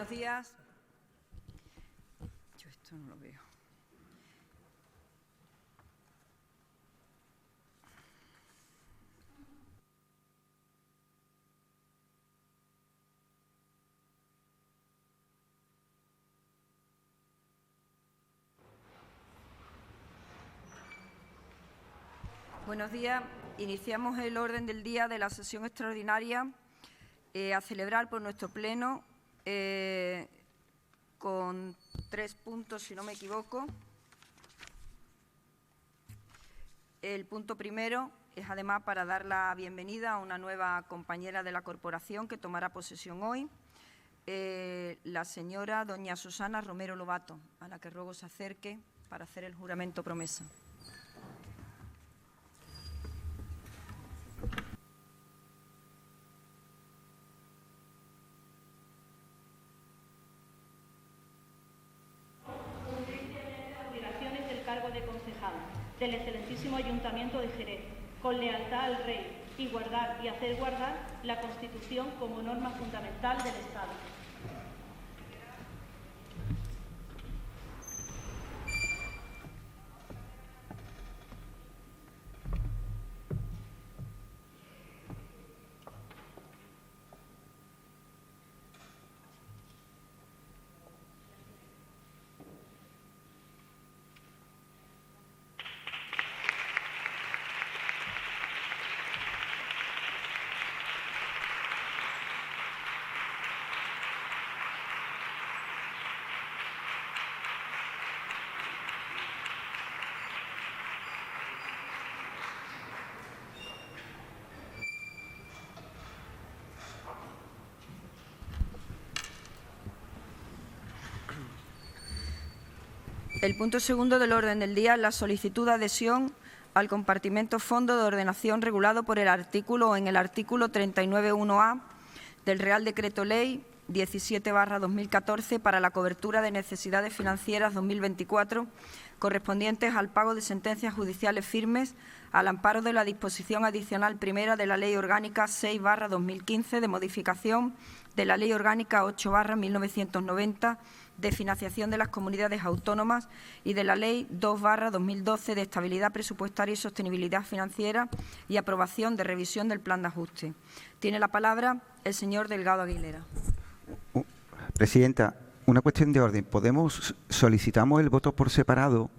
Buenos días. Yo esto no lo veo. Buenos días. Iniciamos el orden del día de la sesión extraordinaria a celebrar por nuestro Pleno con 3 puntos, si no me equivoco. El punto primero es, además, para dar la bienvenida a una nueva compañera de la corporación que tomará posesión hoy, la señora doña Susana Romero Lobato, a la que ruego se acerque para hacer el juramento promesa. Del excelentísimo Ayuntamiento de Jerez, con lealtad al Rey, y guardar y hacer guardar la Constitución como norma fundamental del Estado. El punto segundo del orden del día es la solicitud de adhesión al compartimento Fondo de Ordenación regulado por el artículo 39.1a del Real Decreto Ley 17/2014 para la cobertura de necesidades financieras 2024 correspondientes al pago de sentencias judiciales firmes al amparo de la disposición adicional primera de la Ley Orgánica 6/2015 de modificación de la Ley Orgánica 8/1990 de financiación de las comunidades autónomas y de la Ley 2/2012 de estabilidad presupuestaria y sostenibilidad financiera y aprobación de revisión del plan de ajuste. Tiene la palabra el señor Delgado Aguilera. Presidenta, una cuestión de orden. Solicitamos el voto por separado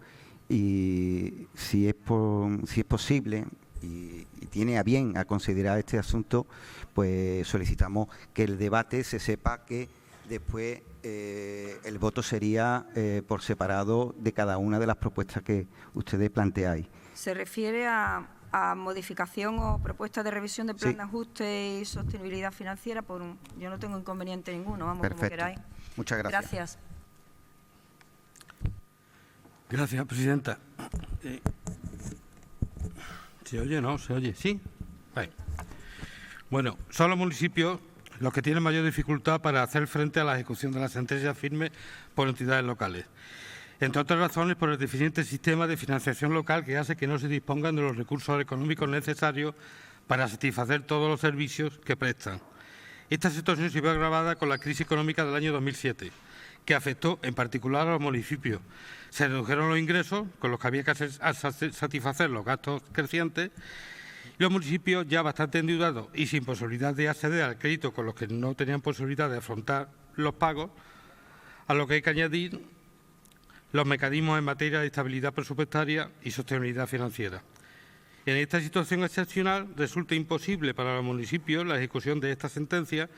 y si es posible y tiene a bien a considerar este asunto, pues solicitamos que el debate se sepa que después el voto sería por separado de cada una de las propuestas que ustedes planteáis. ¿Se refiere a modificación o propuesta de revisión del plan de ajuste y sostenibilidad financiera? Yo no tengo inconveniente ninguno, vamos. Perfecto. Como queráis. Muchas gracias. Gracias. Gracias, presidenta. ¿Se oye? ¿No? ¿Se oye? ¿Sí? Vale. Bueno, son los municipios los que tienen mayor dificultad para hacer frente a la ejecución de las sentencias firmes por entidades locales. Entre otras razones, por el deficiente sistema de financiación local que hace que no se dispongan de los recursos económicos necesarios para satisfacer todos los servicios que prestan. Esta situación se vio agravada con la crisis económica del año 2007, que afectó en particular a los municipios. Se redujeron los ingresos, con los que había que satisfacer los gastos crecientes. Los municipios, ya bastante endeudados y sin posibilidad de acceder al crédito, con los que no tenían posibilidad de afrontar los pagos, a lo que hay que añadir los mecanismos en materia de estabilidad presupuestaria y sostenibilidad financiera. En esta situación excepcional resulta imposible para los municipios la ejecución de esta sentencia,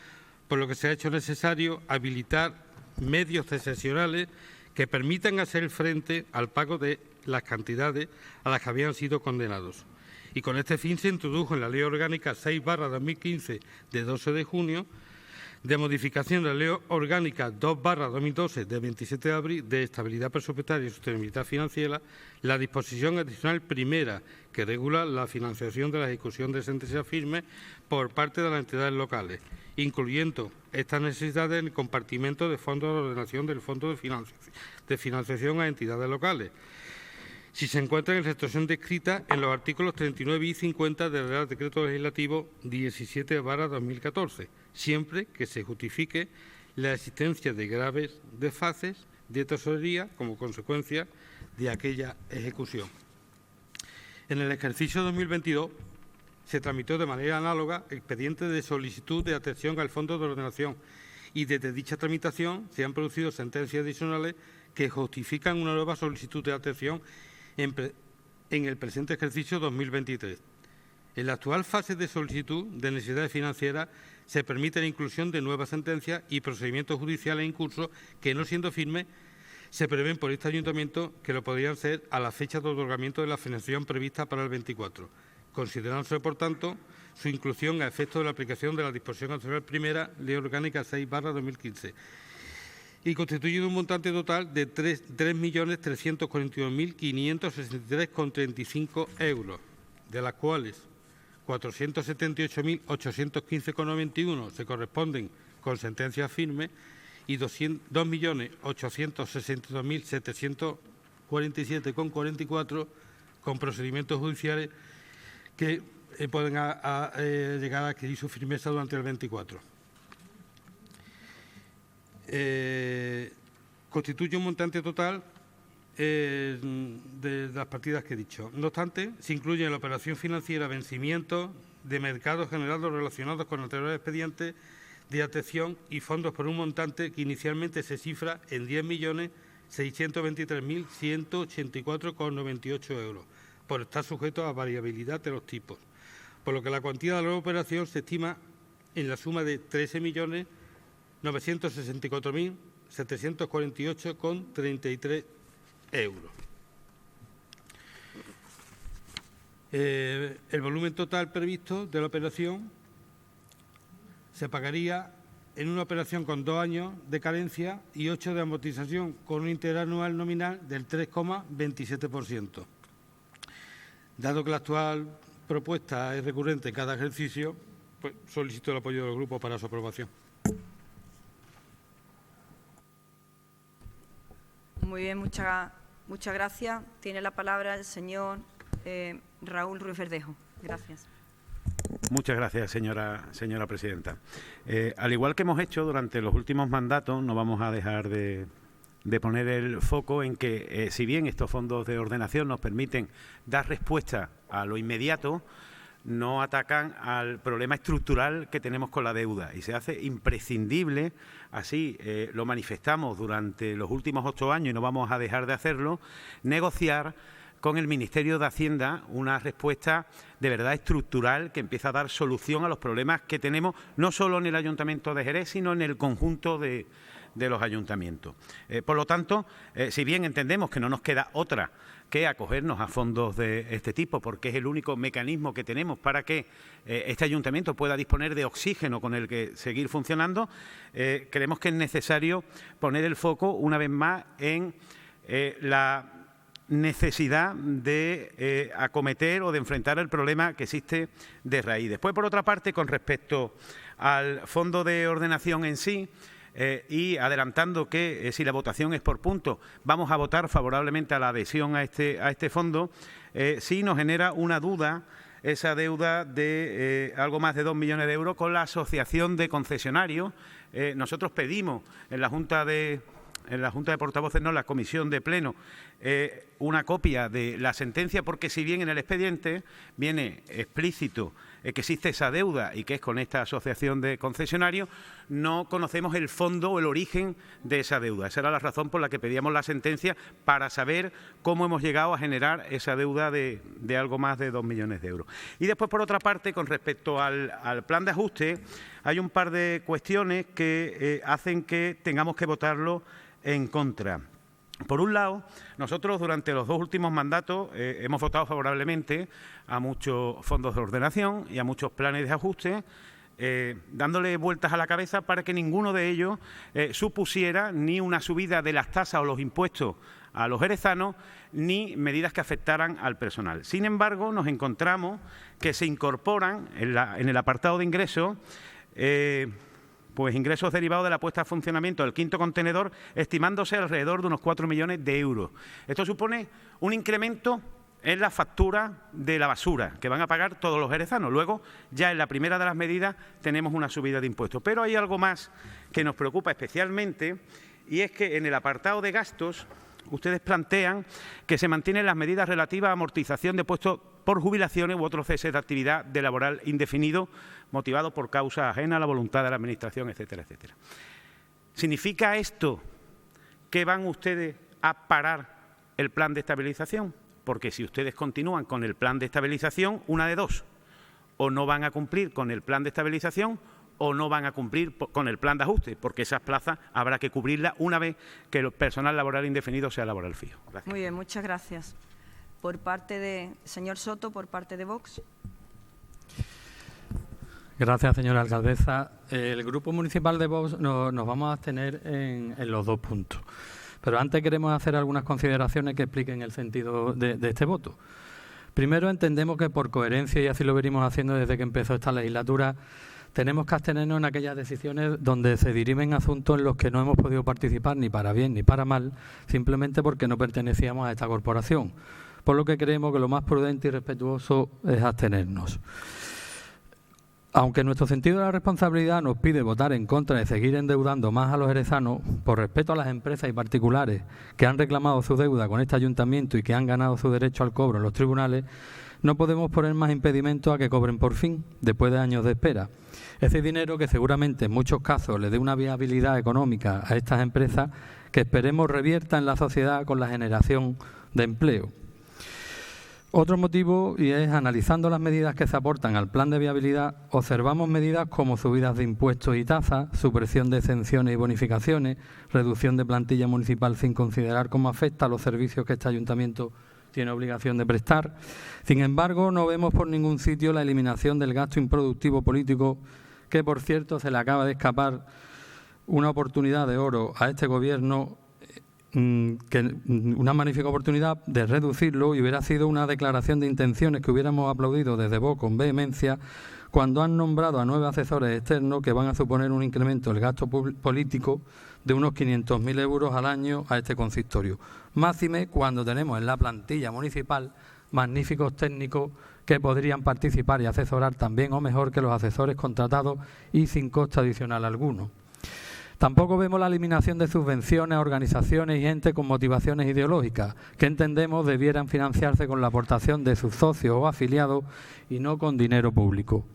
por lo que se ha hecho necesario habilitar medios excepcionales que permitan hacer frente al pago de las cantidades a las que habían sido condenados. Y con este fin se introdujo en la Ley Orgánica 6/2015 de 12 de junio, de modificación de la Ley Orgánica 2/2012 de 27 de abril de estabilidad presupuestaria y sostenibilidad financiera, la disposición adicional primera que regula la financiación de la ejecución de sentencias firmes por parte de las entidades locales, incluyendo estas necesidades en el compartimento de fondos de ordenación del Fondo de Financiación a entidades locales, si se encuentran en situación descrita en los artículos 39 y 50 del Real Decreto Legislativo 17/2014, siempre que se justifique la existencia de graves desfases de tesorería como consecuencia de aquella ejecución. En el ejercicio 2022 se tramitó de manera análoga expediente de solicitud de atención al Fondo de Ordenación y desde dicha tramitación se han producido sentencias adicionales que justifican una nueva solicitud de atención en el presente ejercicio 2023. En la actual fase de solicitud de necesidades financieras se permite la inclusión de nuevas sentencias y procedimientos judiciales en curso que, no siendo firmes, se prevén por este Ayuntamiento que lo podrían ser a la fecha de otorgamiento de la financiación prevista para el 24, considerándose, por tanto, su inclusión a efecto de la aplicación de la disposición adicional primera, Ley Orgánica 6/2015, y constituye un montante total de 3.341.563,35 euros, de las cuales 478.815,91 se corresponden con sentencias firmes y 2.862.747,44 con procedimientos judiciales que pueden llegar a adquirir su firmeza durante el 24. Constituye un montante total de las partidas que he dicho. No obstante, se incluye en la operación financiera vencimientos de mercados generados relacionados con anteriores expedientes de atención y fondos por un montante que inicialmente se cifra en 10.623.184,98 euros, por estar sujeto a variabilidad de los tipos, por lo que la cuantía de la nueva operación se estima en la suma de 13.964.748,33 euros. El volumen total previsto de la operación se pagaría en una operación con 2 años de carencia y 8 de amortización, con un interés anual nominal del 3,27%. Dado que la actual propuesta es recurrente en cada ejercicio, pues solicito el apoyo del grupo para su aprobación. Muy bien, muchas gracias. Tiene la palabra el señor Raúl Ruiz Verdejo. Gracias. Muchas gracias, señora presidenta. Al igual que hemos hecho durante los últimos mandatos, no vamos a dejar de poner el foco en que, si bien estos fondos de ordenación nos permiten dar respuesta a lo inmediato, no atacan al problema estructural que tenemos con la deuda y se hace imprescindible, así lo manifestamos durante los últimos 8 años y no vamos a dejar de hacerlo, negociar con el Ministerio de Hacienda una respuesta de verdad estructural que empieza a dar solución a los problemas que tenemos no solo en el Ayuntamiento de Jerez, sino en el conjunto de los ayuntamientos. Por lo tanto, si bien entendemos que no nos queda otra que acogernos a fondos de este tipo, porque es el único mecanismo que tenemos para que este ayuntamiento pueda disponer de oxígeno con el que seguir funcionando, creemos que es necesario poner el foco una vez más en la necesidad de acometer o de enfrentar el problema que existe de raíz. Después, por otra parte, con respecto al fondo de ordenación en sí, y adelantando que si la votación es por puntos, vamos a votar favorablemente a la adhesión a este fondo, sí nos genera una duda esa deuda de algo más de 2 millones de euros con la Asociación de Concesionarios. Nosotros pedimos en la Junta de Portavoces, no, la Comisión de Pleno, una copia de la sentencia, porque si bien en el expediente viene explícito que existe esa deuda y que es con esta asociación de concesionarios, no conocemos el fondo o el origen de esa deuda. Esa era la razón por la que pedíamos la sentencia, para saber cómo hemos llegado a generar esa deuda de algo más de 2 millones de euros. Y después, por otra parte, con respecto al plan de ajuste, hay un par de cuestiones que hacen que tengamos que votarlo en contra. Por un lado, nosotros durante los 2 últimos mandatos hemos votado favorablemente a muchos fondos de ordenación y a muchos planes de ajuste, dándole vueltas a la cabeza para que ninguno de ellos supusiera ni una subida de las tasas o los impuestos a los jerezanos, ni medidas que afectaran al personal. Sin embargo, nos encontramos que se incorporan en el apartado de ingresos pues ingresos derivados de la puesta a funcionamiento del 5º contenedor, estimándose alrededor de unos 4 millones de euros. Esto supone un incremento es la factura de la basura que van a pagar todos los jerezanos. Luego, ya en la primera de las medidas, tenemos una subida de impuestos. Pero hay algo más que nos preocupa especialmente, y es que en el apartado de gastos ustedes plantean que se mantienen las medidas relativas a amortización de puestos por jubilaciones u otros ceses de actividad de laboral indefinido motivados por causas ajenas a la voluntad de la Administración, etcétera, etcétera. ¿Significa esto que van ustedes a parar el plan de estabilización? Porque si ustedes continúan con el plan de estabilización, una de dos: o no van a cumplir con el plan de estabilización o no van a cumplir con el plan de ajuste, porque esas plazas habrá que cubrirlas una vez que el personal laboral indefinido sea laboral fijo. Gracias. Muy bien, muchas gracias. Por parte de señor Soto, por parte de Vox. Gracias, señora alcaldesa. El Grupo Municipal de Vox nos vamos a abstener en los dos puntos. Pero antes queremos hacer algunas consideraciones que expliquen el sentido de este voto. Primero, entendemos que por coherencia, y así lo venimos haciendo desde que empezó esta legislatura, tenemos que abstenernos en aquellas decisiones donde se dirimen asuntos en los que no hemos podido participar ni para bien ni para mal, simplemente porque no pertenecíamos a esta corporación. Por lo que creemos que lo más prudente y respetuoso es abstenernos. Aunque nuestro sentido de la responsabilidad nos pide votar en contra de seguir endeudando más a los jerezanos, por respeto a las empresas y particulares que han reclamado su deuda con este ayuntamiento y que han ganado su derecho al cobro en los tribunales, no podemos poner más impedimentos a que cobren por fin, después de años de espera. Ese dinero que seguramente en muchos casos le dé una viabilidad económica a estas empresas que esperemos revierta en la sociedad con la generación de empleo. Otro motivo, y es analizando las medidas que se aportan al plan de viabilidad, observamos medidas como subidas de impuestos y tasas, supresión de exenciones y bonificaciones, reducción de plantilla municipal sin considerar cómo afecta a los servicios que este ayuntamiento tiene obligación de prestar. Sin embargo, no vemos por ningún sitio la eliminación del gasto improductivo político, que por cierto se le acaba de escapar una oportunidad de oro a este Gobierno, una magnífica oportunidad de reducirlo, y hubiera sido una declaración de intenciones que hubiéramos aplaudido desde Vox con vehemencia cuando han nombrado a 9 asesores externos que van a suponer un incremento del gasto político de unos 500.000 euros al año a este consistorio. Máxime cuando tenemos en la plantilla municipal magníficos técnicos que podrían participar y asesorar también o mejor que los asesores contratados y sin coste adicional alguno. Tampoco vemos la eliminación de subvenciones a organizaciones y entes con motivaciones ideológicas, que entendemos debieran financiarse con la aportación de sus socios o afiliados y no con dinero público.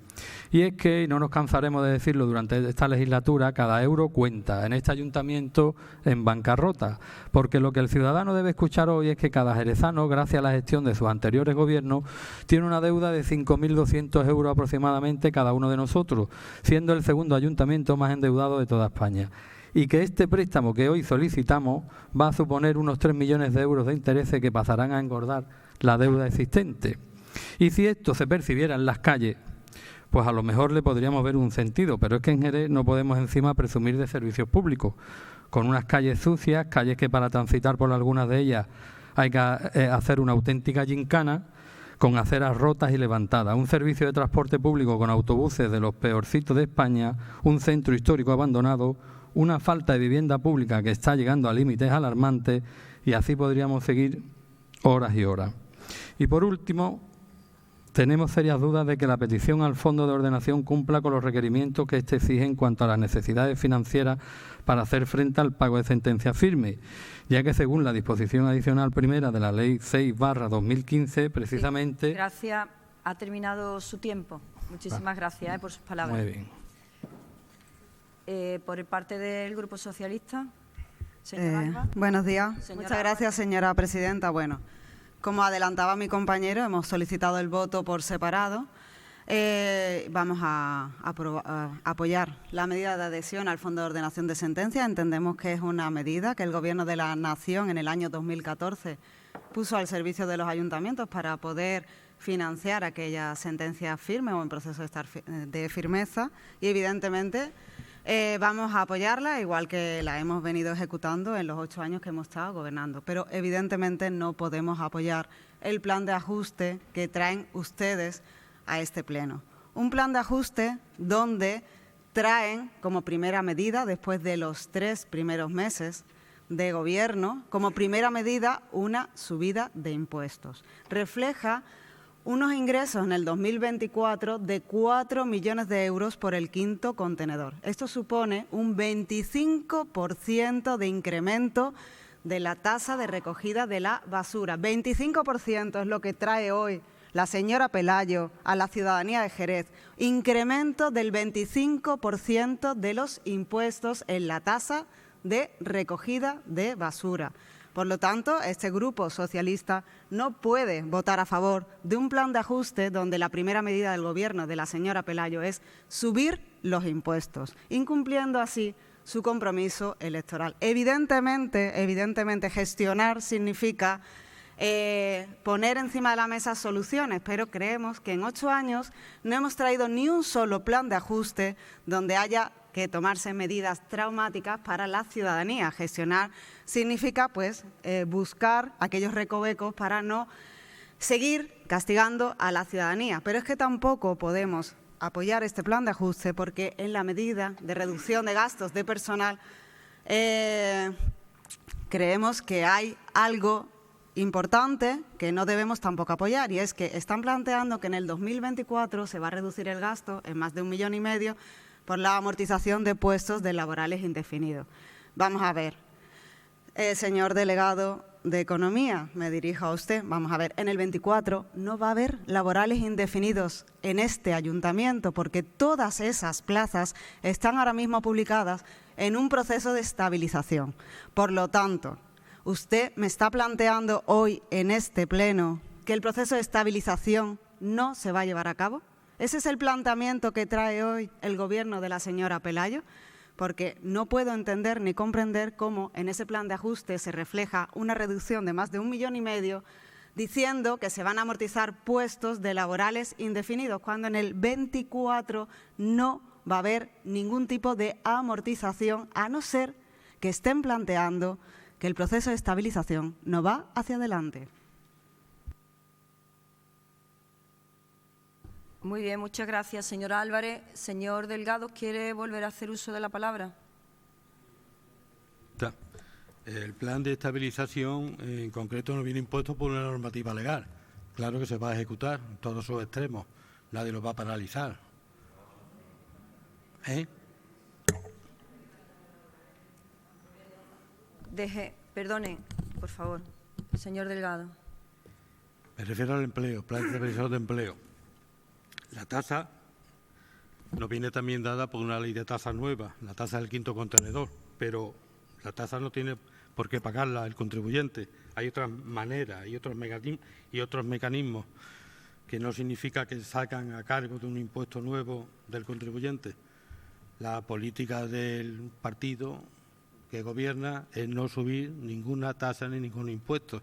Y es que, y no nos cansaremos de decirlo durante esta legislatura, cada euro cuenta en este ayuntamiento en bancarrota, porque lo que el ciudadano debe escuchar hoy es que cada jerezano, gracias a la gestión de sus anteriores gobiernos, tiene una deuda de 5.200 euros aproximadamente cada uno de nosotros, siendo el segundo ayuntamiento más endeudado de toda España. Y que este préstamo que hoy solicitamos va a suponer unos 3 millones de euros de intereses que pasarán a engordar la deuda existente. Y si esto se percibiera en las calles, pues a lo mejor le podríamos ver un sentido, pero es que en Jerez no podemos encima presumir de servicios públicos, con unas calles sucias, calles que para transitar por algunas de ellas hay que hacer una auténtica gincana, con aceras rotas y levantadas, un servicio de transporte público con autobuses de los peorcitos de España, un centro histórico abandonado, una falta de vivienda pública que está llegando a límites alarmantes, y así podríamos seguir horas y horas. Y por último, tenemos serias dudas de que la petición al Fondo de Ordenación cumpla con los requerimientos que éste exige en cuanto a las necesidades financieras para hacer frente al pago de sentencia firme, ya que según la disposición adicional primera de la Ley 6/2015, precisamente... Sí, gracias. Ha terminado su tiempo. Muchísimas gracias por sus palabras. Muy bien. Por parte del Grupo Socialista, señora Alba. Buenos días. Señora Muchas gracias, señora presidenta. Bueno, como adelantaba mi compañero, hemos solicitado el voto por separado. Vamos a apoyar la medida de adhesión al Fondo de Ordenación de Sentencias. Entendemos que es una medida que el Gobierno de la Nación en el año 2014 puso al servicio de los ayuntamientos para poder financiar aquellas sentencias firmes o en proceso de firmeza, y evidentemente vamos a apoyarla, igual que la hemos venido ejecutando en los 8 años que hemos estado gobernando. Pero evidentemente no podemos apoyar el plan de ajuste que traen ustedes a este pleno. Un plan de ajuste donde traen como primera medida, después de los 3 primeros meses, de Gobierno, como primera medida, una subida de impuestos. Refleja unos ingresos en el 2024 de 4 millones de euros por el quinto contenedor. Esto supone un 25% de incremento de la tasa de recogida de la basura. 25% es lo que trae hoy la señora Pelayo a la ciudadanía de Jerez. Incremento del 25% de los impuestos en la tasa de recogida de basura. Por lo tanto, este Grupo Socialista no puede votar a favor de un plan de ajuste donde la primera medida del Gobierno de la señora Pelayo es subir los impuestos, incumpliendo así su compromiso electoral. Evidentemente, gestionar significa poner encima de la mesa soluciones, pero creemos que en 8 años no hemos traído ni un solo plan de ajuste donde haya que tomarse medidas traumáticas para la ciudadanía. Gestionar significa buscar aquellos recovecos para no seguir castigando a la ciudadanía. Pero es que tampoco podemos apoyar este plan de ajuste porque en la medida de reducción de gastos de personal creemos que hay algo importante que no debemos tampoco apoyar, y es que están planteando que en el 2024 se va a reducir el gasto en más de 1,5 millones por la amortización de puestos de laborales indefinidos. Vamos a ver, señor delegado de Economía, me dirijo a usted. Vamos a ver, en el 24 no va a haber laborales indefinidos en este ayuntamiento porque todas esas plazas están ahora mismo publicadas en un proceso de estabilización. Por lo tanto, usted me está planteando hoy en este pleno que el proceso de estabilización no se va a llevar a cabo. ¿Ese es el planteamiento que trae hoy el Gobierno de la señora Pelayo? Porque no puedo entender ni comprender cómo en ese plan de ajuste se refleja una reducción de más de 1,5 millones diciendo que se van a amortizar puestos de laborales indefinidos, cuando en el 24 no va a haber ningún tipo de amortización, a no ser que estén planteando que el proceso de estabilización no va hacia adelante. Muy bien, muchas gracias, señora Álvarez. Señor Delgado, ¿quiere volver a hacer uso de la palabra? El plan de estabilización en concreto no viene impuesto por una normativa legal. Claro que se va a ejecutar en todos sus extremos. Nadie lo va a paralizar. Perdone, por favor, señor Delgado. Me refiero al empleo, plan de estabilización de empleo. La tasa nos viene también dada por una ley de tasas nueva, la tasa del quinto contenedor, pero la tasa no tiene por qué pagarla el contribuyente. Hay otras maneras y otros mecanismos que no significa que sacan a cargo de un impuesto nuevo del contribuyente. La política del partido que gobierna es no subir ninguna tasa ni ningún impuesto,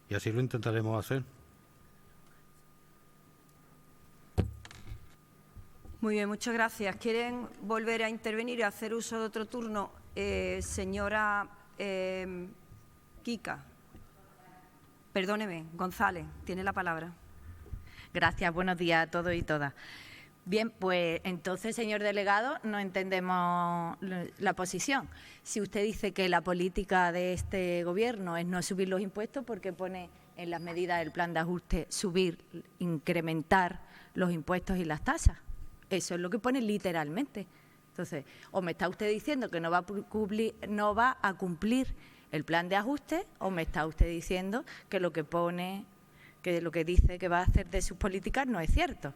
y así lo intentaremos hacer. Muy bien, muchas gracias. ¿Quieren volver a intervenir y hacer uso de otro turno? Señora Kika. Perdóneme, González, tiene la palabra. Gracias, buenos días a todos y todas. Bien, pues entonces, señor delegado, no entendemos la posición. Si usted dice que la política de este Gobierno es no subir los impuestos, ¿por qué pone en las medidas del plan de ajuste subir, incrementar los impuestos y las tasas? Eso es lo que pone literalmente. Entonces, o me está usted diciendo que no va a cumplir el plan de ajuste, o me está usted diciendo que lo que dice que va a hacer de sus políticas no es cierto.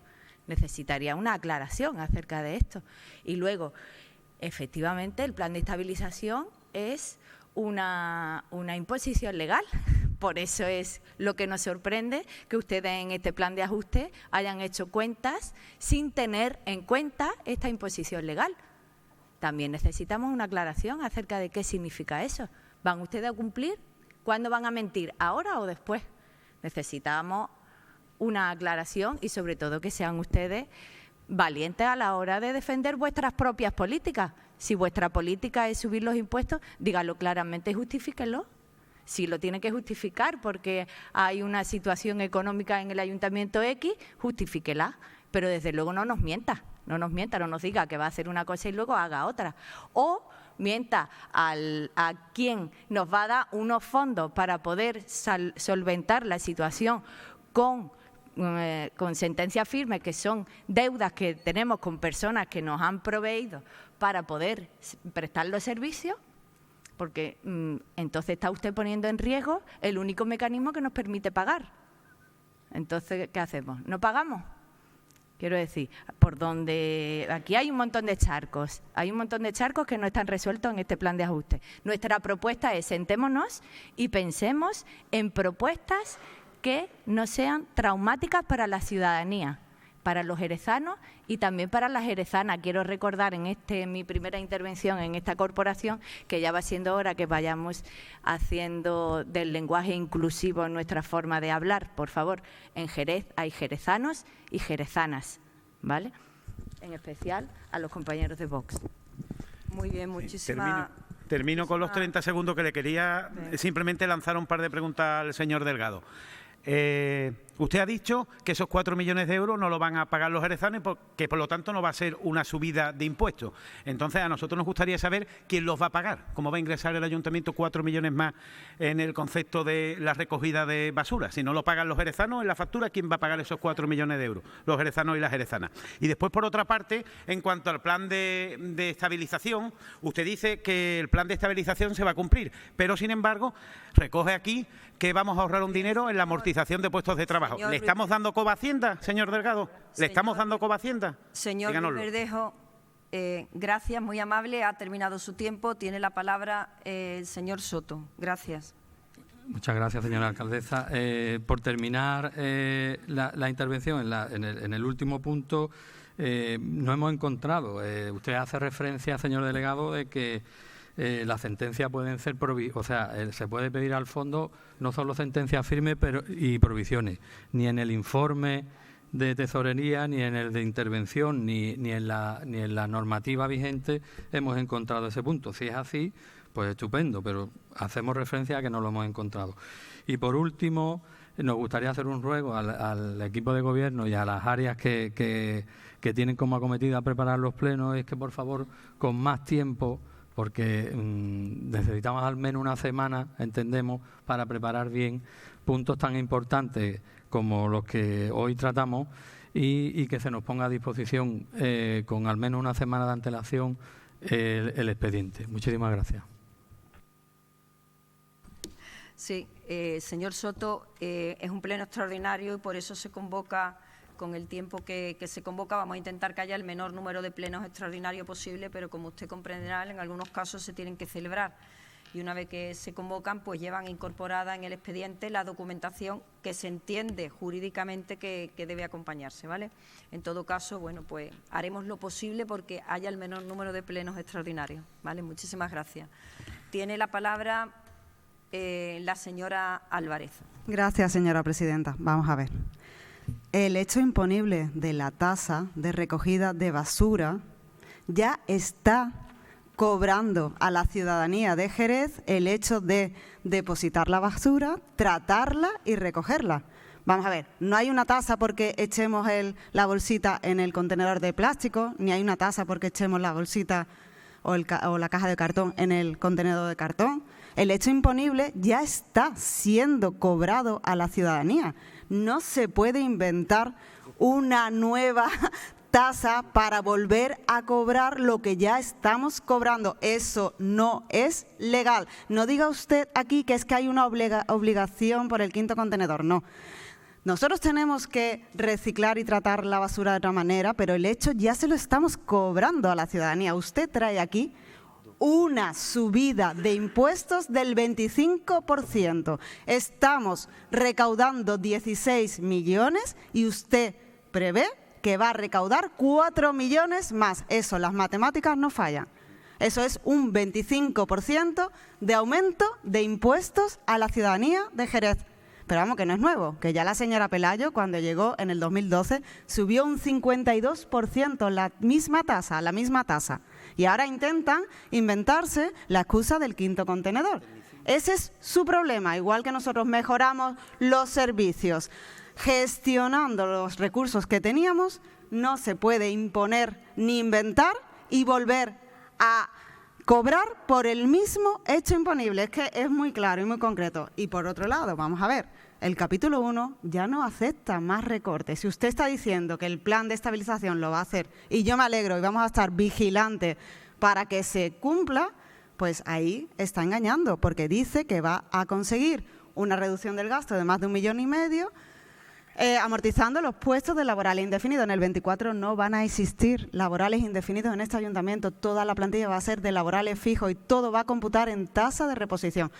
Necesitaría una aclaración acerca de esto. Y luego, efectivamente, el plan de estabilización es una imposición legal. Por eso es lo que nos sorprende que ustedes en este plan de ajuste hayan hecho cuentas sin tener en cuenta esta imposición legal. También necesitamos una aclaración acerca de qué significa eso. ¿Van ustedes a cumplir? ¿Cuándo van a mentir? ¿Ahora o después? Necesitamos una aclaración y sobre todo que sean ustedes valientes a la hora de defender vuestras propias políticas. Si vuestra política es subir los impuestos, díganlo claramente y justifíquenlo. Si lo tiene que justificar porque hay una situación económica en el Ayuntamiento X, justifíquela. Pero desde luego no nos mienta, no nos diga que va a hacer una cosa y luego haga otra. O mienta a quien nos va a dar unos fondos para poder solventar la situación con sentencias firmes, que son deudas que tenemos con personas que nos han proveído para poder prestar los servicios, porque entonces está usted poniendo en riesgo el único mecanismo que nos permite pagar. Entonces, ¿qué hacemos? ¿No pagamos? Quiero decir, aquí hay un montón de charcos, que no están resueltos en este plan de ajuste. Nuestra propuesta es sentémonos y pensemos en propuestas que no sean traumáticas para la ciudadanía, para los jerezanos y también para las jerezanas. Quiero recordar en mi primera intervención en esta corporación que ya va siendo hora que vayamos haciendo del lenguaje inclusivo en nuestra forma de hablar. Por favor, en Jerez hay jerezanos y jerezanas, ¿vale? En especial a los compañeros de Vox. Muy bien, muchísimas... Termino con los 30 segundos que le quería simplemente lanzar un par de preguntas al señor Delgado. Usted ha dicho que esos 4 millones de euros no lo van a pagar los jerezanos y que por lo tanto no va a ser una subida de impuestos. Entonces a nosotros nos gustaría saber quién los va a pagar, cómo va a ingresar el ayuntamiento 4 millones más en el concepto de la recogida de basura. Si no lo pagan los jerezanos en la factura, ¿quién va a pagar esos 4 millones de euros? Los jerezanos y las jerezanas. Y después, por otra parte, en cuanto al plan de estabilización, usted dice que el plan de estabilización se va a cumplir, pero sin embargo recoge aquí que vamos a ahorrar un dinero en la amortización de puestos de trabajo. ¿Le estamos dando coba a Hacienda, señor Delgado? ¿Le estamos dando coba a Hacienda? Señor Verdejo, gracias, muy amable. Ha terminado su tiempo. Tiene la palabra el señor Soto. Gracias. Muchas gracias, señora alcaldesa. Por terminar la intervención en el último punto, no hemos encontrado. Usted hace referencia, señor delegado, de que las sentencias pueden ser, se puede pedir al fondo no solo sentencias firmes y provisiones, ni en el informe de tesorería, ni en el de intervención, ni en la normativa vigente hemos encontrado ese punto. Si es así, pues estupendo, pero hacemos referencia a que no lo hemos encontrado. Y por último, nos gustaría hacer un ruego al equipo de gobierno y a las áreas que tienen como acometida preparar los plenos, es que por favor, con más tiempo, porque necesitamos al menos una semana, entendemos, para preparar bien puntos tan importantes como los que hoy tratamos y que se nos ponga a disposición con al menos una semana de antelación el expediente. Muchísimas gracias. Sí, señor Soto, es un pleno extraordinario y por eso se convoca. Con el tiempo que se convoca vamos a intentar que haya el menor número de plenos extraordinarios posible, pero como usted comprenderá, en algunos casos se tienen que celebrar. Y una vez que se convocan, pues llevan incorporada en el expediente la documentación que se entiende jurídicamente que debe acompañarse, ¿vale? En todo caso, bueno, pues haremos lo posible porque haya el menor número de plenos extraordinarios, ¿vale? Muchísimas gracias. Tiene la palabra la señora Álvarez. Gracias, señora presidenta. Vamos a ver. El hecho imponible de la tasa de recogida de basura ya está cobrando a la ciudadanía de Jerez el hecho de depositar la basura, tratarla y recogerla. Vamos a ver, no hay una tasa porque echemos la bolsita en el contenedor de plástico, ni hay una tasa porque echemos la bolsita o la caja de cartón en el contenedor de cartón. El hecho imponible ya está siendo cobrado a la ciudadanía. No se puede inventar una nueva tasa para volver a cobrar lo que ya estamos cobrando. Eso no es legal. No diga usted aquí que es que hay una obligación por el quinto contenedor. No. Nosotros tenemos que reciclar y tratar la basura de otra manera, pero el hecho ya se lo estamos cobrando a la ciudadanía. Usted trae aquí una subida de impuestos del 25%. Estamos recaudando 16 millones y usted prevé que va a recaudar 4 millones más. Eso, las matemáticas no fallan. Eso es un 25% de aumento de impuestos a la ciudadanía de Jerez. Pero vamos, que no es nuevo, que ya la señora Pelayo, cuando llegó en el 2012, subió un 52% la misma tasa. Y ahora intentan inventarse la excusa del quinto contenedor. Ese es su problema, igual que nosotros mejoramos los servicios. Gestionando los recursos que teníamos, no se puede imponer ni inventar y volver a cobrar por el mismo hecho imponible. Es que es muy claro y muy concreto. Y por otro lado, vamos a ver, el capítulo 1 ya no acepta más recortes. Si usted está diciendo que el plan de estabilización lo va a hacer, y yo me alegro y vamos a estar vigilantes para que se cumpla, pues ahí está engañando, porque dice que va a conseguir una reducción del gasto de más de 1,5 millones, amortizando los puestos de laborales indefinidos. En el 24 no van a existir laborales indefinidos en este ayuntamiento. Toda la plantilla va a ser de laborales fijos y todo va a computar en tasa de reposición.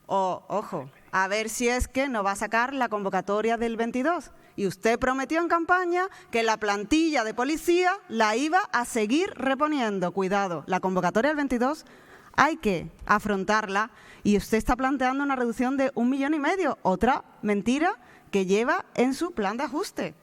Ojo, a ver si es que no va a sacar la convocatoria del 22. Y usted prometió en campaña que la plantilla de policía la iba a seguir reponiendo. Cuidado, la convocatoria del 22 hay que afrontarla y usted está planteando una reducción de 1,5 millones, otra mentira que lleva en su plan de ajuste.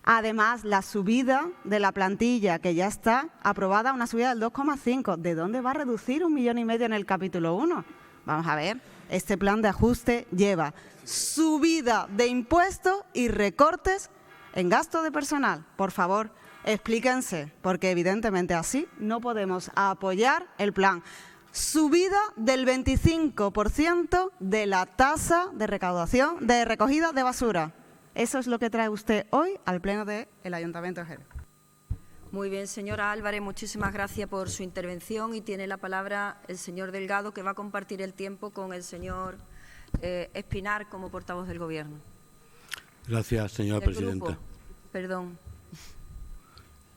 Además, la subida de la plantilla, que ya está aprobada, una subida del 2,5. ¿De dónde va a reducir 1,5 millones en el capítulo 1? Vamos a ver, este plan de ajuste lleva subida de impuestos y recortes en gasto de personal. Por favor, explíquense, porque evidentemente así no podemos apoyar el plan. Subida del 25% de la tasa de recaudación, de recogida de basura. Eso es lo que trae usted hoy al Pleno del Ayuntamiento de Jerez. Muy bien, señora Álvarez, muchísimas gracias por su intervención y tiene la palabra el señor Delgado, que va a compartir el tiempo con el señor Espinar como portavoz del Gobierno. Gracias, señora presidenta. Grupo. Perdón.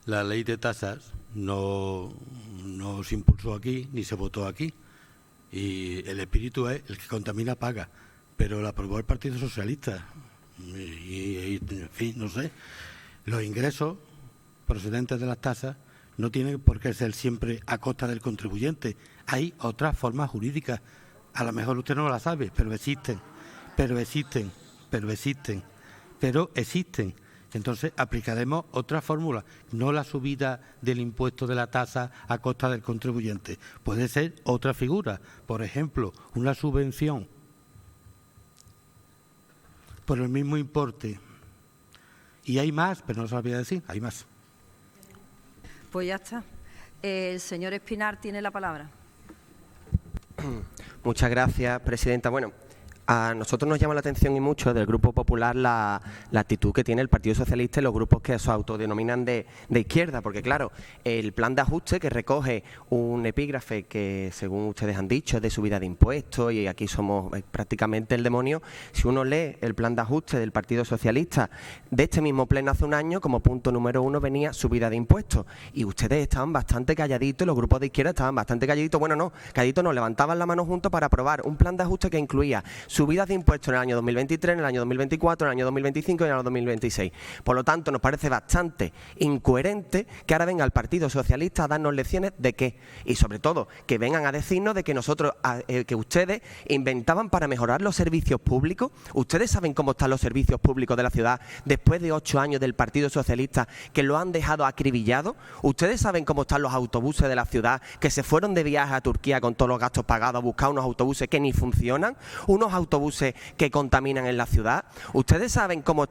La ley de tasas no se impulsó aquí ni se votó aquí. Y el espíritu es el que contamina paga. Pero la aprobó el Partido Socialista. Y en fin, no sé. Los ingresos procedentes de las tasas no tienen por qué ser siempre a costa del contribuyente. Hay otras formas jurídicas. A lo mejor usted no la sabe, pero existen. Entonces aplicaremos otra fórmula, no la subida del impuesto de la tasa a costa del contribuyente. Puede ser otra figura, por ejemplo, una subvención por el mismo importe. Y hay más, pero no se lo voy a decir, hay más. Pues ya está. El señor Espinar tiene la palabra. Muchas gracias, presidenta. Bueno, a nosotros nos llama la atención y mucho del Grupo Popular la actitud que tiene el Partido Socialista y los grupos que se autodenominan de izquierda, porque claro, el plan de ajuste que recoge un epígrafe que, según ustedes han dicho, es de subida de impuestos y aquí somos prácticamente el demonio. Si uno lee el plan de ajuste del Partido Socialista de este mismo pleno hace un año, como punto número 1 venía subida de impuestos y ustedes estaban bastante calladitos, los grupos de izquierda estaban bastante calladitos, calladitos no, levantaban la mano juntos para aprobar un plan de ajuste que incluía subidas de impuestos en el año 2023, en el año 2024, en el año 2025 y en el año 2026. Por lo tanto, nos parece bastante incoherente que ahora venga el Partido Socialista a darnos lecciones de qué. Y sobre todo, que vengan a decirnos de que nosotros, que ustedes inventaban para mejorar los servicios públicos. Ustedes saben cómo están los servicios públicos de la ciudad después de 8 años del Partido Socialista que lo han dejado acribillado. Ustedes saben cómo están los autobuses de la ciudad que se fueron de viaje a Turquía con todos los gastos pagados a buscar unos autobuses que ni funcionan, unos autobuses que contaminan en la ciudad. Ustedes saben cómo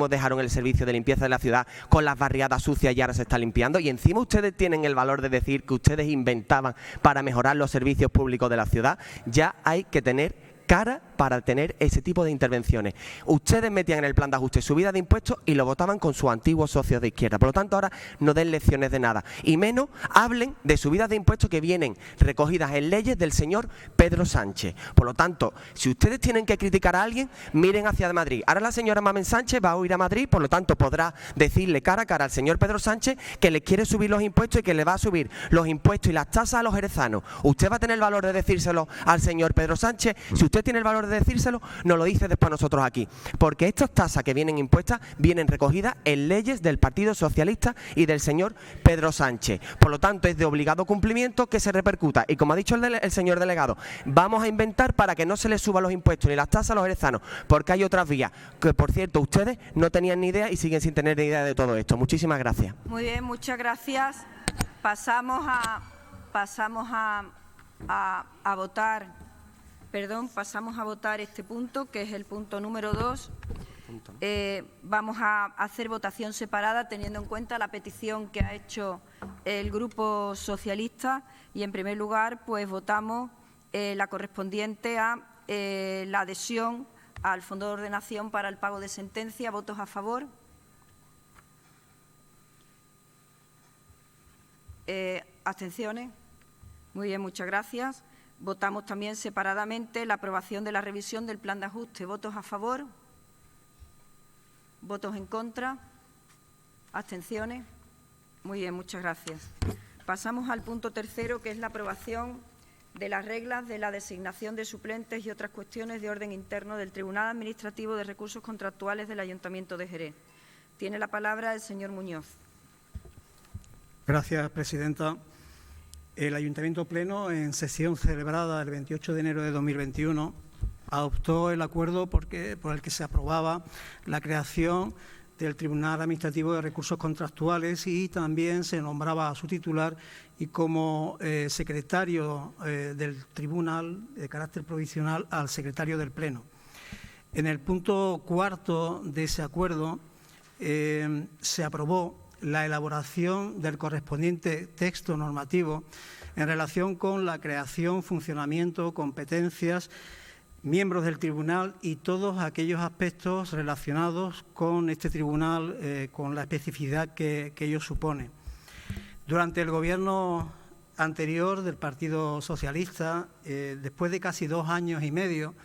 dejaron el servicio de limpieza de la ciudad con las barriadas sucias y ahora se está limpiando, y encima ustedes tienen el valor de decir que ustedes inventaban para mejorar los servicios públicos de la ciudad. Ya hay que tener cara para tener ese tipo de intervenciones. Ustedes metían en el plan de ajuste subida de impuestos y lo votaban con sus antiguos socios de izquierda. Por lo tanto, ahora no den lecciones de nada. Y menos hablen de subidas de impuestos que vienen recogidas en leyes del señor Pedro Sánchez. Por lo tanto, si ustedes tienen que criticar a alguien, miren hacia Madrid. Ahora la señora Mamen Sánchez va a ir a Madrid, por lo tanto podrá decirle cara a cara al señor Pedro Sánchez que le quiere subir los impuestos y que le va a subir los impuestos y las tasas a los jerezanos. ¿Usted va a tener el valor de decírselo al señor Pedro Sánchez? Si usted tiene el valor de decírselo, nos lo dice después nosotros aquí. Porque estas tasas que vienen impuestas vienen recogidas en leyes del Partido Socialista y del señor Pedro Sánchez. Por lo tanto, es de obligado cumplimiento que se repercuta. Y como ha dicho el señor delegado, vamos a inventar para que no se les suban los impuestos ni las tasas a los jerezanos, porque hay otras vías que, por cierto, ustedes no tenían ni idea y siguen sin tener ni idea de todo esto. Muchísimas gracias. Muy bien, muchas gracias. Pasamos a votar. Pasamos a votar este punto, que es el punto número 2. Vamos a hacer votación separada, teniendo en cuenta la petición que ha hecho el Grupo Socialista y, en primer lugar, pues votamos la correspondiente a la adhesión al Fondo de Ordenación para el pago de sentencia. ¿Votos a favor? ¿Abstenciones? Muy bien, muchas gracias. Votamos también separadamente la aprobación de la revisión del plan de ajuste. ¿Votos a favor? ¿Votos en contra? ¿Abstenciones? Muy bien, muchas gracias. Pasamos al punto tercero, que es la aprobación de las reglas de la designación de suplentes y otras cuestiones de orden interno del Tribunal Administrativo de Recursos Contractuales del Ayuntamiento de Jerez. Tiene la palabra el señor Muñoz. Gracias, presidenta. El Ayuntamiento Pleno, en sesión celebrada el 28 de enero de 2021, adoptó el acuerdo por el que se aprobaba la creación del Tribunal Administrativo de Recursos Contractuales y también se nombraba a su titular y como secretario del Tribunal de carácter provisional al secretario del Pleno. En el punto cuarto de ese acuerdo se aprobó la elaboración del correspondiente texto normativo en relación con la creación, funcionamiento, competencias, miembros del tribunal y todos aquellos aspectos relacionados con este tribunal, con la especificidad que ello supone. Durante el gobierno anterior del Partido Socialista, después de casi 2 años y medio,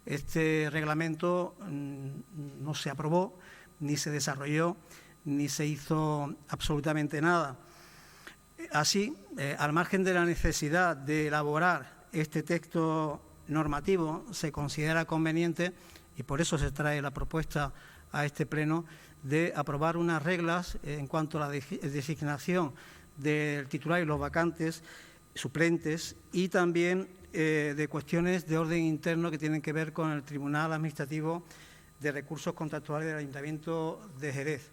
este reglamento no se aprobó, ni se desarrolló, ni se hizo absolutamente nada. Así, al margen de la necesidad de elaborar este texto normativo, se considera conveniente, y por eso se trae la propuesta a este Pleno, de aprobar unas reglas en cuanto a la designación del titular y los vacantes, suplentes, y también de cuestiones de orden interno que tienen que ver con el Tribunal Administrativo de Recursos Contractuales del Ayuntamiento de Jerez.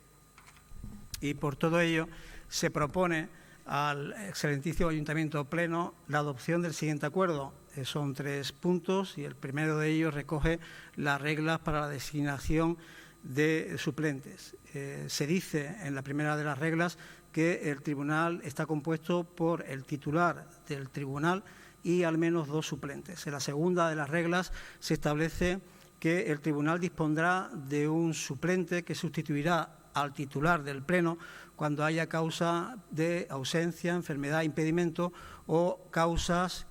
Y por todo ello se propone al excelentísimo Ayuntamiento Pleno la adopción del siguiente acuerdo. Son 3 puntos y el primero de ellos recoge las reglas para la designación de suplentes. Se dice en la primera de las reglas que el tribunal está compuesto por el titular del tribunal y al menos 2 suplentes. En la segunda de las reglas se establece que el tribunal dispondrá de un suplente que sustituirá al titular del Pleno cuando haya causa de ausencia, enfermedad, impedimento o causas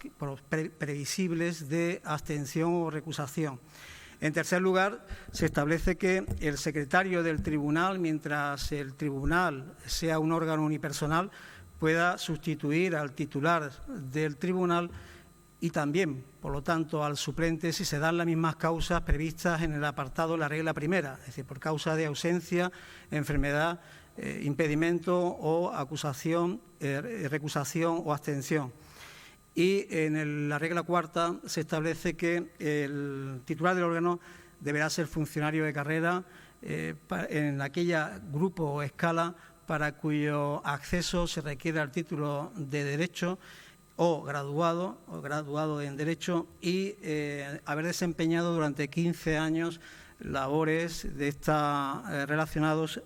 previsibles de abstención o recusación. En tercer lugar, se establece que el secretario del tribunal, mientras el tribunal sea un órgano unipersonal, pueda sustituir al titular del tribunal y también, por lo tanto, al suplente si se dan las mismas causas previstas en el apartado de la regla primera, es decir, por causa de ausencia, enfermedad, impedimento o acusación, recusación o abstención. Y en la regla cuarta se establece que el titular del órgano deberá ser funcionario de carrera en aquella grupo o escala para cuyo acceso se requiera el título de derecho o graduado en Derecho y haber desempeñado durante 15 años labores de relacionados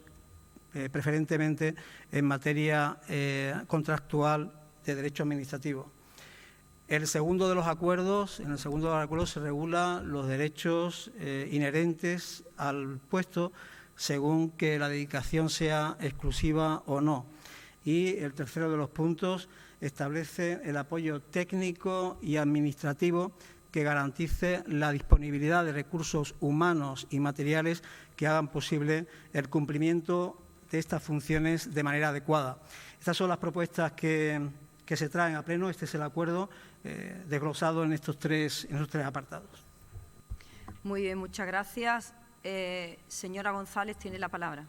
preferentemente en materia contractual de derecho administrativo. En el segundo de los acuerdos se regulan los derechos inherentes al puesto según que la dedicación sea exclusiva o no. Y el tercero de los puntos establece el apoyo técnico y administrativo que garantice la disponibilidad de recursos humanos y materiales que hagan posible el cumplimiento de estas funciones de manera adecuada. Estas son las propuestas que se traen a Pleno. Este es el acuerdo desglosado en estos tres apartados. Muy bien, muchas gracias. Señora González, tiene la palabra.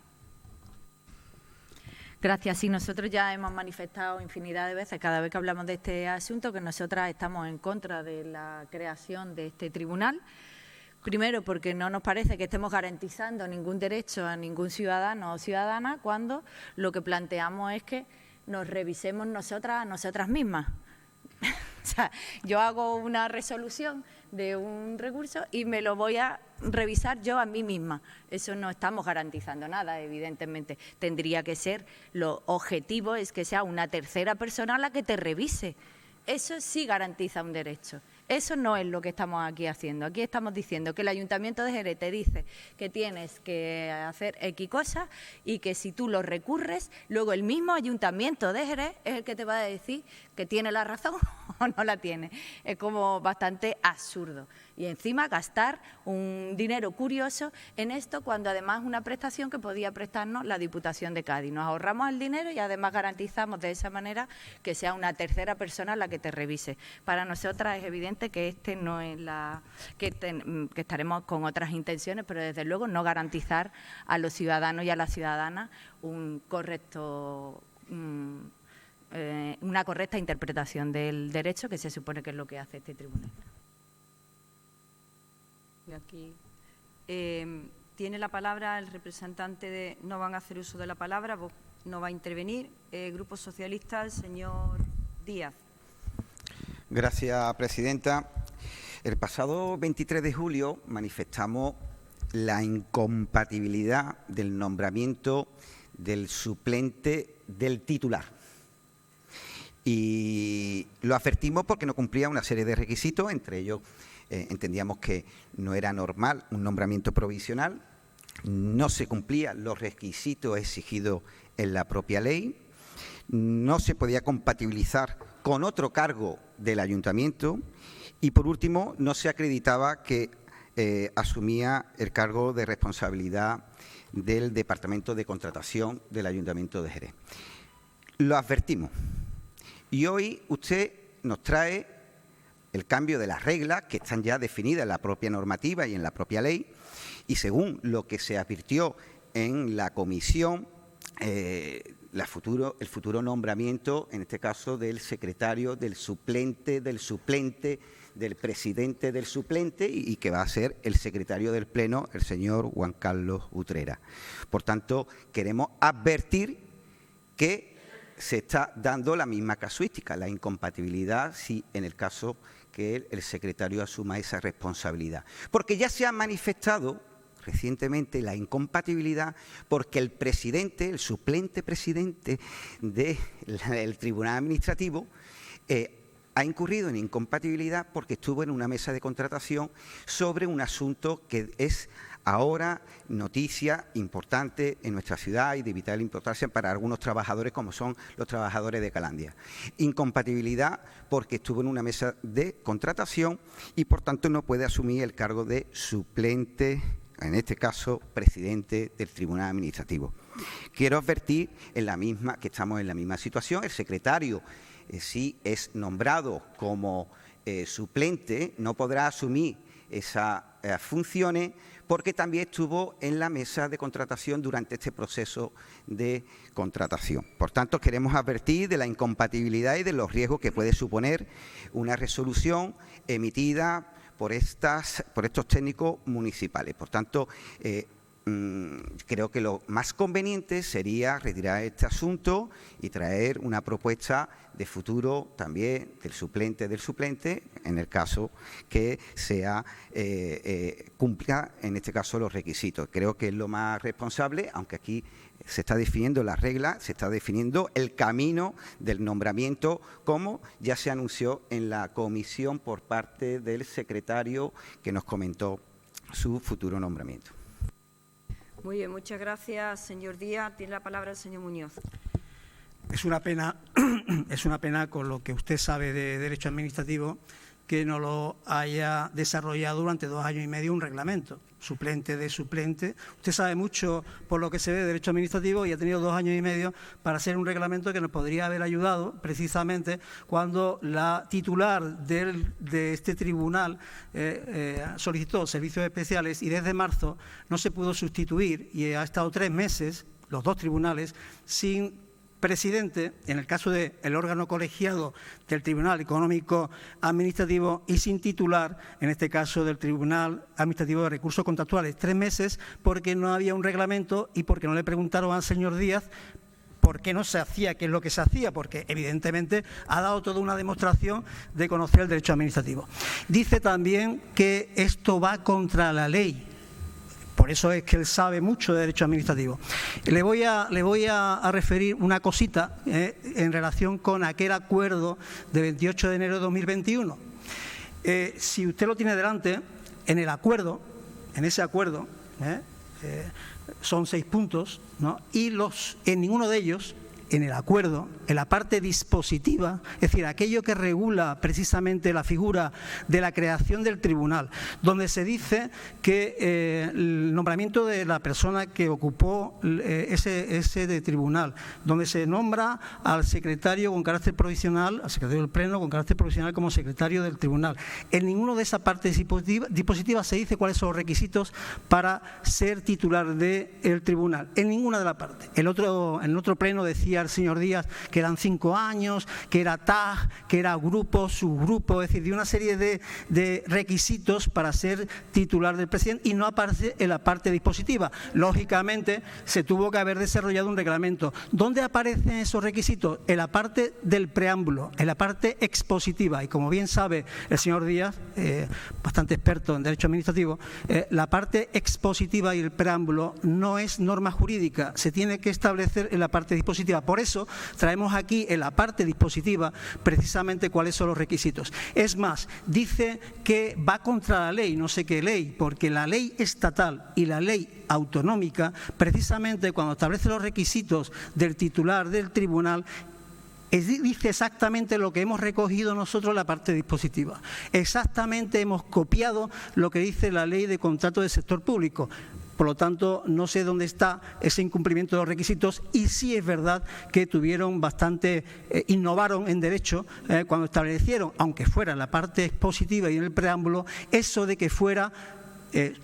Gracias. Sí, nosotros ya hemos manifestado infinidad de veces, cada vez que hablamos de este asunto, que nosotras estamos en contra de la creación de este tribunal. Primero, porque no nos parece que estemos garantizando ningún derecho a ningún ciudadano o ciudadana cuando lo que planteamos es que nos revisemos nosotras a nosotras mismas. O sea, yo hago una resolución de un recurso y me lo voy a revisar yo a mí misma. Eso no estamos garantizando nada, evidentemente. Tendría que ser, lo objetivo es que sea una tercera persona la que te revise. Eso sí garantiza un derecho. Eso no es lo que estamos aquí haciendo. Aquí estamos diciendo que el Ayuntamiento de Jerez te dice que tienes que hacer X cosas y que si tú lo recurres, luego el mismo Ayuntamiento de Jerez es el que te va a decir que tiene la razón o no la tiene. Es como bastante absurdo. Y encima gastar un dinero curioso en esto cuando además es una prestación que podía prestarnos la Diputación de Cádiz. Nos ahorramos el dinero y además garantizamos de esa manera que sea una tercera persona la que te revise. Para nosotras es evidente que este no es que estaremos con otras intenciones, pero desde luego no garantizar a los ciudadanos y a las ciudadanas una correcta interpretación del derecho, que se supone que es lo que hace este tribunal. Y aquí tiene la palabra el representante de... No van a hacer uso de la palabra, no va a intervenir. Grupo Socialista, el señor Díaz. Gracias, presidenta. El pasado 23 de julio manifestamos la incompatibilidad del nombramiento del suplente del titular. Y lo advertimos porque no cumplía una serie de requisitos, entre ellos entendíamos que no era normal un nombramiento provisional, no se cumplían los requisitos exigidos en la propia ley, no se podía compatibilizar con otro cargo del ayuntamiento y, por último, no se acreditaba que asumía el cargo de responsabilidad del Departamento de Contratación del Ayuntamiento de Jerez. Lo advertimos y hoy usted nos trae el cambio de las reglas que están ya definidas en la propia normativa y en la propia ley, y según lo que se advirtió en la comisión, el futuro nombramiento, en este caso del secretario, del suplente, del presidente del suplente y que va a ser el secretario del Pleno, el señor Juan Carlos Utrera. Por tanto, queremos advertir que se está dando la misma casuística, la incompatibilidad, si en el caso que el secretario asuma esa responsabilidad. Porque ya se ha manifestado recientemente la incompatibilidad porque el presidente, el suplente presidente del Tribunal Administrativo ha incurrido en incompatibilidad porque estuvo en una mesa de contratación sobre un asunto que es ahora noticia importante en nuestra ciudad y de vital importancia para algunos trabajadores como son los trabajadores de Calandia. Incompatibilidad porque estuvo en una mesa de contratación y por tanto no puede asumir el cargo de suplente, en este caso presidente del Tribunal Administrativo. Quiero advertir que estamos en la misma situación. El secretario, si es nombrado como suplente, no podrá asumir esas funciones porque también estuvo en la mesa de contratación durante este proceso de contratación. Por tanto, queremos advertir de la incompatibilidad y de los riesgos que puede suponer una resolución emitida por estos técnicos municipales. Por tanto, creo que lo más conveniente sería retirar este asunto y traer una propuesta de futuro también del suplente, en el caso que cumpla, en este caso, los requisitos. Creo que es lo más responsable, aunque aquí se está definiendo las reglas, se está definiendo el camino del nombramiento, como ya se anunció en la comisión por parte del secretario que nos comentó su futuro nombramiento. Muy bien, muchas gracias, señor Díaz. Tiene la palabra el señor Muñoz. Es una pena con lo que usted sabe de derecho administrativo que no lo haya desarrollado durante 2 años y medio un reglamento, suplente de suplente. Usted sabe mucho por lo que se ve de derecho administrativo y ha tenido 2 años y medio para hacer un reglamento que nos podría haber ayudado precisamente cuando la titular de este tribunal solicitó servicios especiales y desde marzo no se pudo sustituir y ha estado 3 meses, los 2 tribunales, sin presidente, en el caso del órgano colegiado del Tribunal Económico Administrativo y sin titular, en este caso del Tribunal Administrativo de Recursos Contractuales. 3 meses porque no había un reglamento y porque no le preguntaron al señor Díaz por qué no se hacía, qué es lo que se hacía, porque evidentemente ha dado toda una demostración de conocer el derecho administrativo. Dice también que esto va contra la ley. Por eso es que él sabe mucho de derecho administrativo. Le voy a referir una cosita en relación con aquel acuerdo de 28 de enero de 2021. Si usted lo tiene delante, en ese acuerdo, son 6 puntos, ¿no? Y en ninguno de ellos, en el acuerdo, en la parte dispositiva, es decir, aquello que regula precisamente la figura de la creación del tribunal, donde se dice que el nombramiento de la persona que ocupó ese de tribunal, donde se nombra al secretario con carácter provisional, al secretario del Pleno con carácter provisional como secretario del tribunal. En ninguno de esas partes dispositivas se dice cuáles son los requisitos para ser titular del tribunal, en ninguna de las partes. En otro pleno decía el señor Díaz que eran 5 años, que era TAG, que era grupo, subgrupo, es decir, de una serie de requisitos para ser titular del presidente, y no aparece en la parte dispositiva. Lógicamente, se tuvo que haber desarrollado un reglamento. ¿Dónde aparecen esos requisitos? En la parte del preámbulo, en la parte expositiva. Y como bien sabe el señor Díaz, bastante experto en derecho administrativo, la parte expositiva y el preámbulo no es norma jurídica, se tiene que establecer en la parte dispositiva. Por eso traemos aquí en la parte dispositiva precisamente cuáles son los requisitos. Es más, dice que va contra la ley, no sé qué ley, porque la ley estatal y la ley autonómica, precisamente cuando establece los requisitos del titular del tribunal, dice exactamente lo que hemos recogido nosotros en la parte dispositiva. Exactamente hemos copiado lo que dice la ley de contrato del sector público. Por lo tanto, no sé dónde está ese incumplimiento de los requisitos, y sí es verdad que innovaron en derecho cuando establecieron, aunque fuera en la parte expositiva y en el preámbulo, eso de que fuera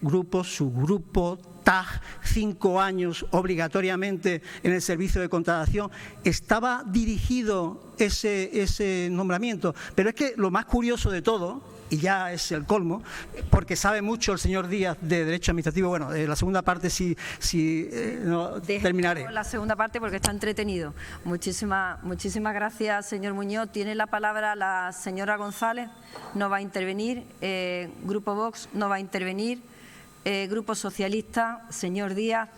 grupo, subgrupo, TAG, 5 años obligatoriamente en el servicio de contratación. Estaba dirigido ese nombramiento, pero es que lo más curioso de todo, y ya es el colmo, porque sabe mucho el señor Díaz de Derecho Administrativo. Bueno, la segunda parte no, terminaré. La segunda parte porque está entretenido. Muchísimas gracias, señor Muñoz. Tiene la palabra la señora González, no va a intervenir. Grupo Vox no va a intervenir. Grupo Socialista, señor Díaz.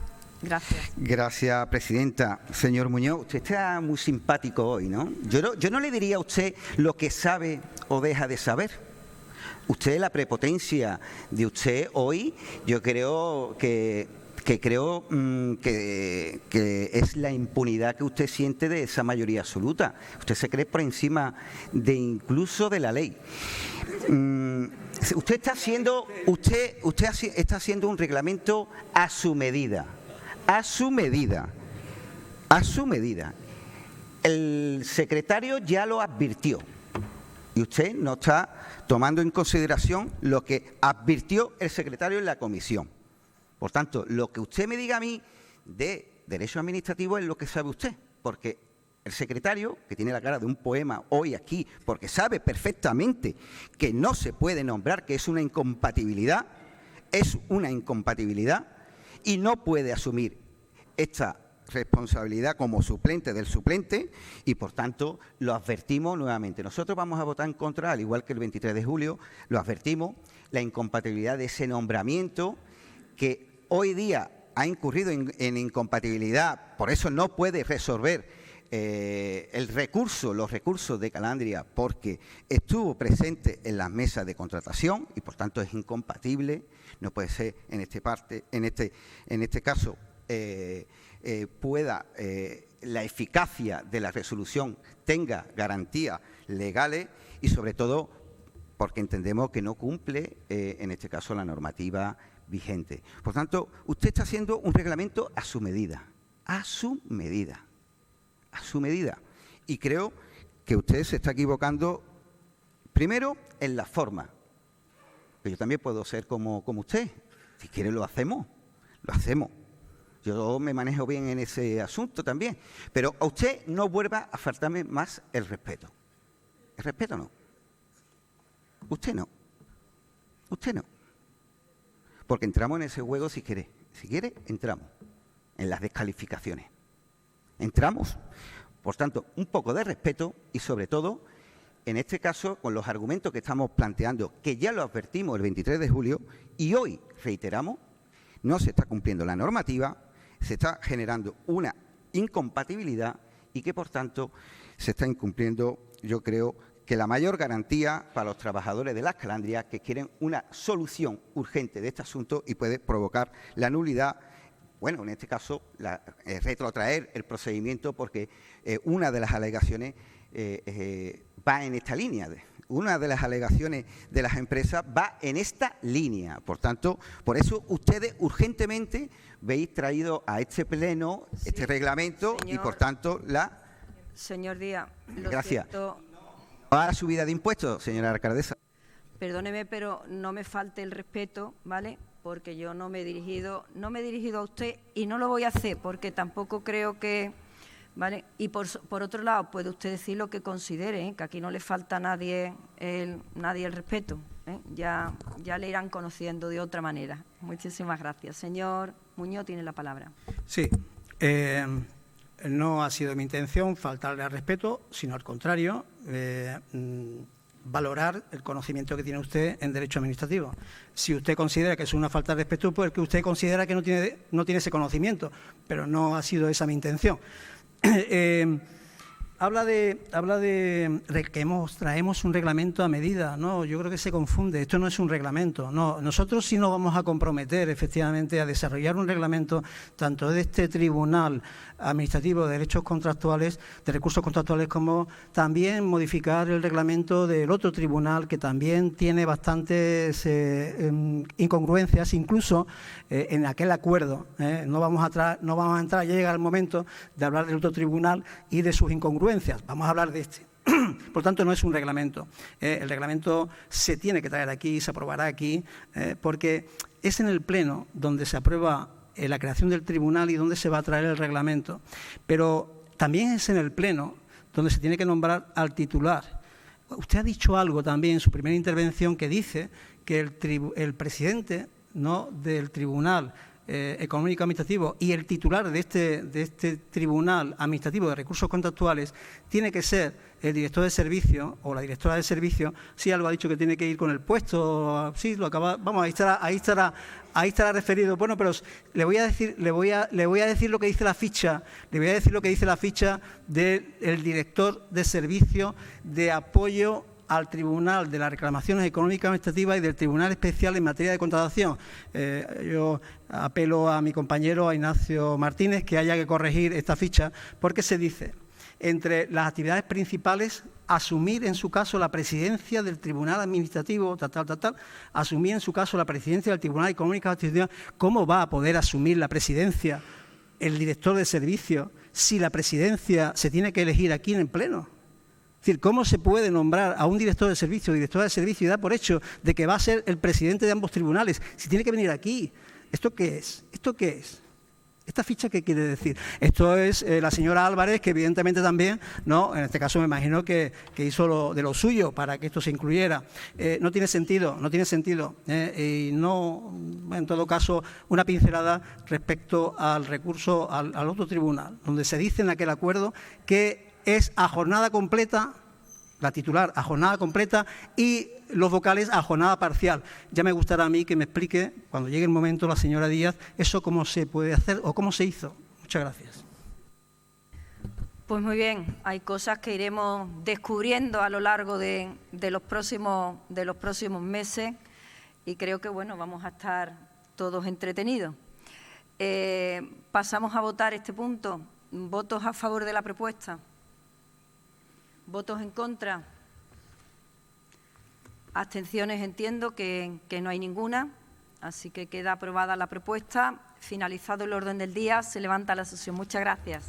Gracias. Gracias, presidenta. Señor Muñoz, usted está muy simpático hoy, ¿no? Yo no le diría a usted lo que sabe o deja de saber. Usted, la prepotencia de usted hoy, yo creo que es la impunidad que usted siente de esa mayoría absoluta. Usted se cree por encima de incluso de la ley. Usted está haciendo un reglamento a su medida. A su medida. El secretario ya lo advirtió y usted no está tomando en consideración lo que advirtió el secretario en la comisión. Por tanto, lo que usted me diga a mí de derecho administrativo es lo que sabe usted, porque el secretario, que tiene la cara de un poema hoy aquí, porque sabe perfectamente que no se puede nombrar, que es una incompatibilidad, y no puede asumir esta responsabilidad como suplente del suplente, y por tanto lo advertimos nuevamente. Nosotros vamos a votar en contra, al igual que el 23 de julio, lo advertimos, la incompatibilidad de ese nombramiento que hoy día ha incurrido en incompatibilidad, por eso no puede resolver los recursos de Calandria, porque estuvo presente en las mesas de contratación y por tanto es incompatible, no puede ser en este caso la eficacia de la resolución tenga garantías legales, y sobre todo porque entendemos que no cumple en este caso la normativa vigente. Por tanto, usted está haciendo un reglamento a su medida, y creo que usted se está equivocando primero en la forma, que yo también puedo ser como usted, si quiere lo hacemos. Yo me manejo bien en ese asunto también. Pero a usted no vuelva a faltarme más el respeto. El respeto no. Usted no. Porque entramos en ese juego si quiere. Si quiere, entramos en las descalificaciones. entramos. Por tanto, un poco de respeto y, sobre todo, en este caso, con los argumentos que estamos planteando, que ya lo advertimos el 23 de julio y hoy reiteramos, no se está cumpliendo la normativa, se está generando una incompatibilidad y que, por tanto, se está incumpliendo, yo creo, que la mayor garantía para los trabajadores de las calandrias que quieren una solución urgente de este asunto y puede provocar la nulidad, bueno, en este caso, retrotraer el procedimiento porque una de las alegaciones va en esta línea. Una de las alegaciones de las empresas va en esta línea. Por tanto, por eso ustedes urgentemente veis traído a este pleno este reglamento y, por tanto, la... Señor Díaz, lo Gracias. siento. ¿Va a la subida de impuestos, señora alcaldesa? Perdóneme, pero no me falte el respeto, ¿vale? Porque yo no me he dirigido a usted y no lo voy a hacer porque tampoco creo que... ¿Vale? Y por otro lado, puede usted decir lo que considere, ¿eh? Que aquí no le falta a nadie el respeto, ¿eh? Ya le irán conociendo de otra manera. Muchísimas gracias. Señor Muñoz, tiene la palabra. Sí, no ha sido mi intención faltarle al respeto, sino al contrario, valorar el conocimiento que tiene usted en derecho administrativo. Si usted considera que es una falta de respeto, pues que usted considera que no tiene ese conocimiento, pero no ha sido esa mi intención. Habla de que traemos un reglamento a medida. No, yo creo que se confunde. Esto no es un reglamento. No, nosotros sí nos vamos a comprometer efectivamente a desarrollar un reglamento tanto de este Tribunal Administrativo de Derechos Contractuales, de Recursos Contractuales, como también modificar el reglamento del otro tribunal que también tiene bastantes incongruencias, incluso en aquel acuerdo. No vamos a entrar, ya llega el momento de hablar del otro tribunal y de sus incongruencias. Vamos a hablar de este. Por tanto, no es un reglamento. El reglamento se tiene que traer aquí, se aprobará aquí, porque es en el Pleno donde se aprueba la creación del tribunal y donde se va a traer el reglamento. Pero también es en el Pleno donde se tiene que nombrar al titular. Usted ha dicho algo también en su primera intervención que dice que el presidente, ¿no?, del Tribunal Económico Administrativo y el titular de este Tribunal Administrativo de Recursos Contractuales tiene que ser el director de servicio o la directora de servicio. Sí, algo ha dicho que tiene que ir con el puesto, sí, lo acaba, vamos, ahí estará referido. Bueno, pero le voy a decir lo que dice la ficha, del director de servicio de apoyo al Tribunal de las Reclamaciones Económicas Administrativas y del Tribunal Especial en materia de contratación. Yo apelo a mi compañero, a Ignacio Martínez, que haya que corregir esta ficha, porque se dice, entre las actividades principales, asumir en su caso la presidencia del Tribunal Administrativo, asumir en su caso la presidencia del Tribunal Económico Administrativo. ¿Cómo va a poder asumir la presidencia el director de servicio si la presidencia se tiene que elegir aquí en el Pleno? Es decir, ¿cómo se puede nombrar a un director de servicio o directora de servicio y dar por hecho de que va a ser el presidente de ambos tribunales si tiene que venir aquí? ¿Esto qué es? ¿Esto qué es? ¿Esta ficha qué quiere decir? Esto es la señora Álvarez, que evidentemente también, ¿no?, en este caso me imagino que hizo de lo suyo para que esto se incluyera. No tiene sentido. Y no, en todo caso, una pincelada respecto al recurso al otro tribunal, donde se dice en aquel acuerdo que es a jornada completa, la titular a jornada completa y los vocales a jornada parcial. Ya me gustará a mí que me explique, cuando llegue el momento, la señora Díaz, eso cómo se puede hacer o cómo se hizo. Muchas gracias. Pues muy bien, hay cosas que iremos descubriendo a lo largo de los próximos meses y creo que, bueno, vamos a estar todos entretenidos. Pasamos a votar este punto. ¿Votos a favor de la propuesta? ¿Votos en contra? Abstenciones, entiendo que no hay ninguna, así que queda aprobada la propuesta. Finalizado el orden del día, se levanta la sesión. Muchas gracias.